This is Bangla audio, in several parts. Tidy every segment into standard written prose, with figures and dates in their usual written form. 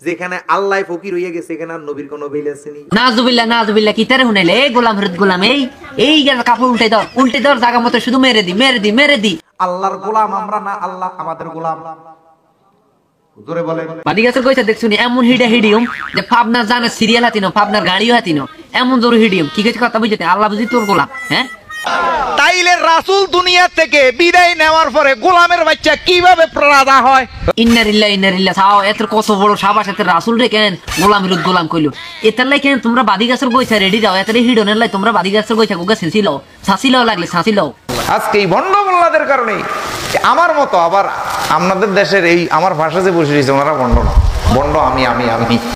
যেখানে আল্লাহ ফকির হইয়া গেছে এখানে আর নবীর কোন বেল আছে নি? নাজুবিল্লাহ কি তারে হুনাইলে এই গোলাম হরত গোলাম এই কাপড় উল্টে দাও জায়গা মতো শুধু মেরে দি আল্লাহর গোলাম আমরা না, আল্লাহ আমাদের গোলাম। জোরে বলেন। বাদিগাছের কইছে দেখছুনি এমন হিডিয়ম যে পাবনার জানে সিরিয়াল হাতিনো, পাবনার গাড়িও হাতিনো, এমন জোর হিডিয়ম। কি কিছু কথা বুঝতে আল্লাহ বুঝি তোর গোলাম। হ্যাঁ, তাইলে রাসূল দুনিয়া থেকে বিদায় নেওয়ার পরে গোলামের বাচ্চা কিভাবে প্রলাদা হয়? ইন্নারিল্লাহ ছাও এত কত বড় সাবাস, এত রাসূল রে কেন গোলাম কইলো। এতার লাই কেন তোমরা বাদিগাছের কইছা রেডি দাও, এত হিডনের লাই তোমরা বাদিগাছের কইছা গোগা ছাঁচিলো লাগলে ছাঁচিলো। আজকে এই ভণ্ড মোল্লাদের কারণে আমার মতো আবার আপনাদের দেশের এই আমার ভাষা যে বসে রয়েছে ওনারা ভণ্ড না, ভণ্ড আমি।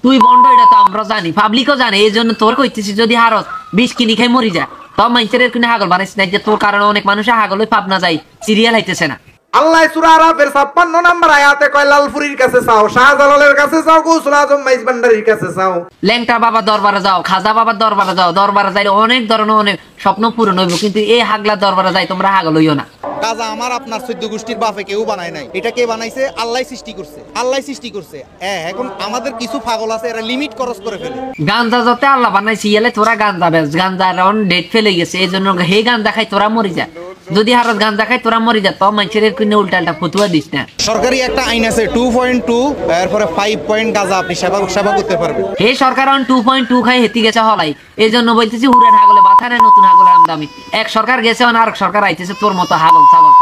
তুই ভণ্ড এটা তো আমরা জানি, পাবলিকও জানে। এই জন্য তোর কইতেছি যদি হারস 20 কিনি খাই মরি যা, তবে মানুষের কিনে হাগল বানাইস না, যে তোর কারণে অনেক মানুষ হাগল ওই পাবনা যায়, সিরিয়াল হাইতেছে না। আল্লাহ সূরা আরাফের 56 নম্বর আয়াতে কয় লালপুরীর কাছে চাও, শাহজালালের কাছে চাও, গৌসুল আজম মাইজ ভান্ডারীর কাছে চাও, ল্যাংটা বাবা দরবারে যাও, খাজা বাবার দরবারে যাও। দরবারে যাইলে অনেক ধরনের অনেক স্বপ্ন পূরণ হইব, কিন্তু এই হাগলা দরবারে যাই তোমরা হাগল হইও না। কাজা আমার আপনার 14 গোষ্ঠীর বাপে কেউ বানায় নাই, এটা কে বানাইছে? আল্লাহ সৃষ্টি করছে। এখন আমাদের কিছু পাগল আছে এরা লিমিট ক্রস করে ফেলে। গাঞ্জা যতে আল্লাহ বানাইছে এলে তোরা গাঞ্জা বেচ, গাঞ্জা রাউন্ড ডেট ফেলে গেছে, এই জন্য হে গাঞ্জা খাই তোরা মরি যা। যদি হারস গাঞ্জা খাই তোরা মরি যা, তো মানুষের কিনে উল্টা ফতুয়া দিস না। সরকারি একটা আইন আছে 2.2, এরপরে 5 পয়েন্ট গাঁজা আপনি সেবা করতে পারবেন। হে সরকার 2.2 খাই হেতি গেছে হলাই, এই জন্য বলতেছি হুরান হাগলে বাথা নেই, নতুন হাগলের আমদামি। এক সরকার গেছে আর সরকার আইতেছে তোর মতো হাগল ছাগল।